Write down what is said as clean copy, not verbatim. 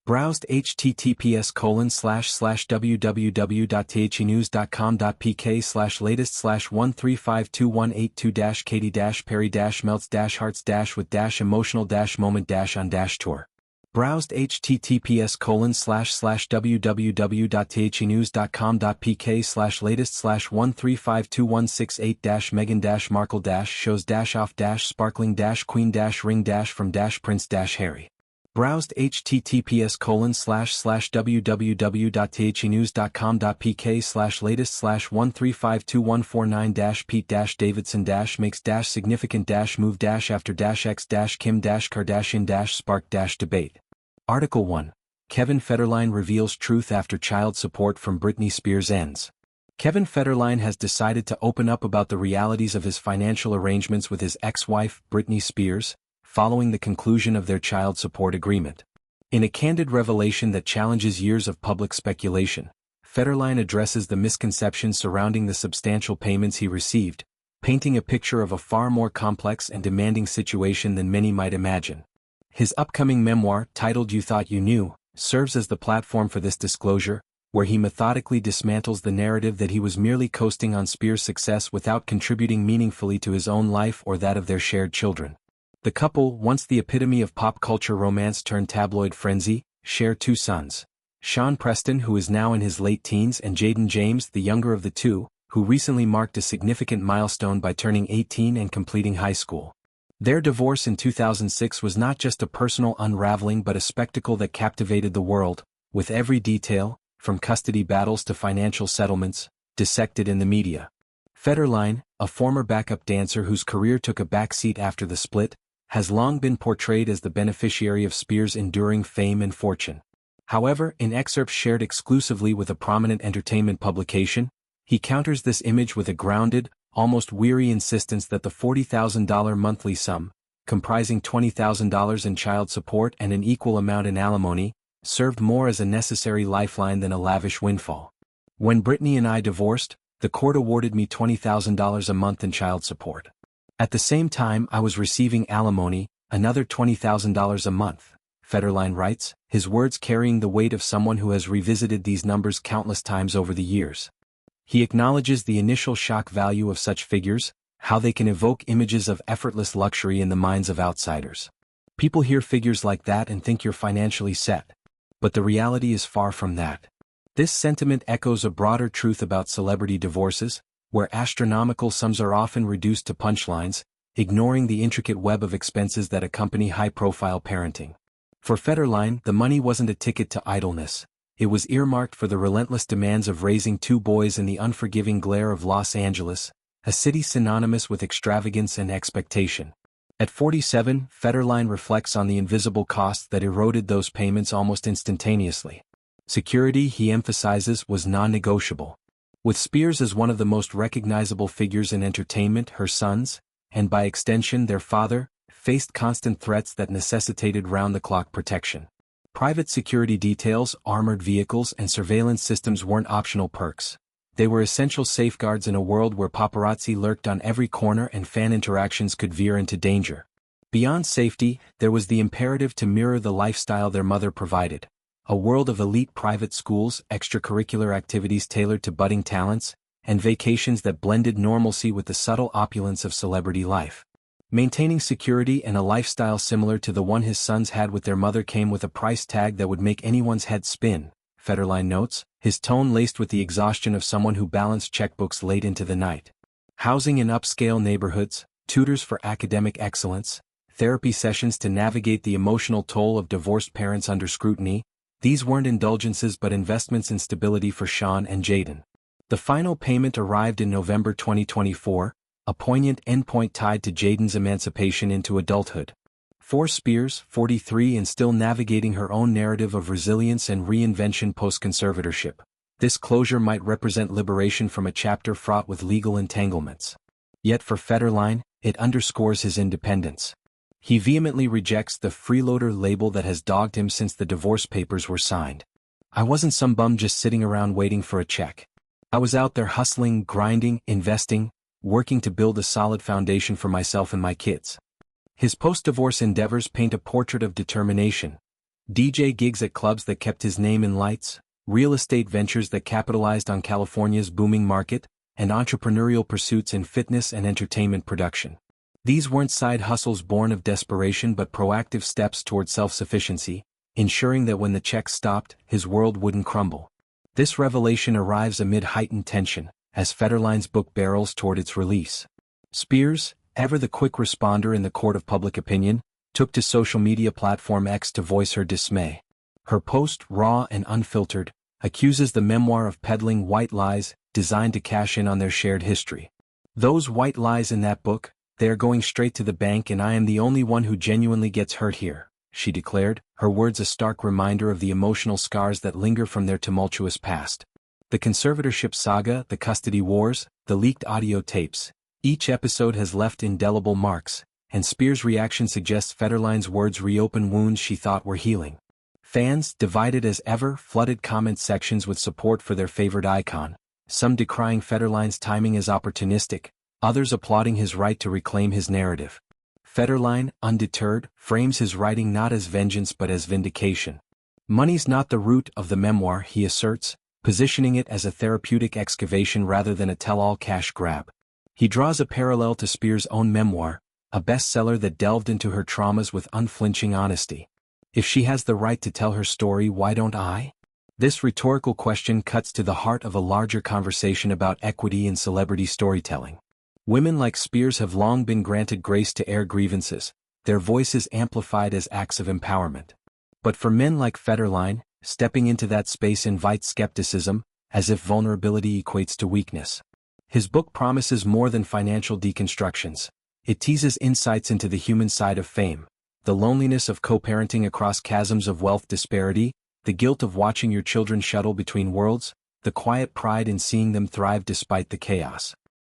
Browsed https://www.thenews.com.pk/latest/1352182-kd-perry-melts-hearts-with-emotional-moment-on-tour. Browsed https://www.thenews.com.pk/latest/1352168-meghan-markle-shows-off-sparkling-queen-ring-from-prince-harry. Browsed https://www.pete-davidson-makes-significant-move-after-x-kim-kardashian-spark-debate. Article 1. Kevin Federline reveals truth after child support from Britney Spears ends. Kevin Federline has decided to open up about the realities of his financial arrangements with his ex-wife, Britney Spears, following the conclusion of their child support agreement. In a candid revelation that challenges years of public speculation, Federline addresses the misconceptions surrounding the substantial payments he received, painting a picture of a far more complex and demanding situation than many might imagine. His upcoming memoir, titled You Thought You Knew, serves as the platform for this disclosure, where he methodically dismantles the narrative that he was merely coasting on Spears' success without contributing meaningfully to his own life or that of their shared children. The couple, once the epitome of pop culture romance turned tabloid frenzy, share two sons. Sean Preston, who is now in his late teens, and Jayden James, the younger of the two, who recently marked a significant milestone by turning 18 and completing high school. Their divorce in 2006 was not just a personal unraveling but a spectacle that captivated the world, with every detail, from custody battles to financial settlements, dissected in the media. Federline, a former backup dancer whose career took a backseat after the split, has long been portrayed as the beneficiary of Spears' enduring fame and fortune. However, in excerpts shared exclusively with a prominent entertainment publication, he counters this image with a grounded, almost weary insistence that the $40,000 monthly sum, comprising $20,000 in child support and an equal amount in alimony, served more as a necessary lifeline than a lavish windfall. When Britney and I divorced, the court awarded me $20,000 a month in child support. At the same time I was receiving alimony, another $20,000 a month, Federline writes, his words carrying the weight of someone who has revisited these numbers countless times over the years. He acknowledges the initial shock value of such figures, how they can evoke images of effortless luxury in the minds of outsiders. People hear figures like that and think you're financially set. But the reality is far from that. This sentiment echoes a broader truth about celebrity divorces, where astronomical sums are often reduced to punchlines, ignoring the intricate web of expenses that accompany high-profile parenting. For Federline, the money wasn't a ticket to idleness. It was earmarked for the relentless demands of raising two boys in the unforgiving glare of Los Angeles, a city synonymous with extravagance and expectation. At 47, Federline reflects on the invisible costs that eroded those payments almost instantaneously. Security, he emphasizes, was non-negotiable. With Spears as one of the most recognizable figures in entertainment, her sons, and by extension their father, faced constant threats that necessitated round-the-clock protection. Private security details, armored vehicles, and surveillance systems weren't optional perks. They were essential safeguards in a world where paparazzi lurked on every corner and fan interactions could veer into danger. Beyond safety, there was the imperative to mirror the lifestyle their mother provided. A world of elite private schools, extracurricular activities tailored to budding talents, and vacations that blended normalcy with the subtle opulence of celebrity life. Maintaining security and a lifestyle similar to the one his sons had with their mother came with a price tag that would make anyone's head spin, Federline notes, his tone laced with the exhaustion of someone who balanced checkbooks late into the night. Housing in upscale neighborhoods, tutors for academic excellence, therapy sessions to navigate the emotional toll of divorced parents under scrutiny, these weren't indulgences but investments in stability for Sean and Jayden. The final payment arrived in November 2024, a poignant endpoint tied to Jayden's emancipation into adulthood. For Spears, 43 and still navigating her own narrative of resilience and reinvention post-conservatorship, this closure might represent liberation from a chapter fraught with legal entanglements. Yet for Federline, it underscores his independence. He vehemently rejects the freeloader label that has dogged him since the divorce papers were signed. I wasn't some bum just sitting around waiting for a check. I was out there hustling, grinding, investing, working to build a solid foundation for myself and my kids. His post-divorce endeavors paint a portrait of determination, DJ gigs at clubs that kept his name in lights, real estate ventures that capitalized on California's booming market, and entrepreneurial pursuits in fitness and entertainment production. These weren't side hustles born of desperation but proactive steps toward self-sufficiency, ensuring that when the checks stopped, his world wouldn't crumble. This revelation arrives amid heightened tension, as Federline's book barrels toward its release. Spears, ever the quick responder in the court of public opinion, took to social media platform X to voice her dismay. Her post, raw and unfiltered, accuses the memoir of peddling white lies designed to cash in on their shared history. "Those white lies in that book, they are going straight to the bank and I am the only one who genuinely gets hurt here," she declared, her words a stark reminder of the emotional scars that linger from their tumultuous past. The conservatorship saga, the custody wars, the leaked audio tapes, each episode has left indelible marks, and Spears' reaction suggests Federline's words reopen wounds she thought were healing. Fans, divided as ever, flooded comment sections with support for their favorite icon, some decrying Federline's timing as opportunistic, others applauding his right to reclaim his narrative. Federline, undeterred, frames his writing not as vengeance but as vindication. "Money's not the root of the memoir," he asserts, positioning it as a therapeutic excavation rather than a tell-all cash grab. He draws a parallel to Spears' own memoir, a bestseller that delved into her traumas with unflinching honesty. If she has the right to tell her story, why don't I? This rhetorical question cuts to the heart of a larger conversation about equity in celebrity storytelling. Women like Spears have long been granted grace to air grievances, their voices amplified as acts of empowerment. But for men like Federline, stepping into that space invites skepticism, as if vulnerability equates to weakness. His book promises more than financial deconstructions. It teases insights into the human side of fame, the loneliness of co-parenting across chasms of wealth disparity, the guilt of watching your children shuttle between worlds, the quiet pride in seeing them thrive despite the chaos.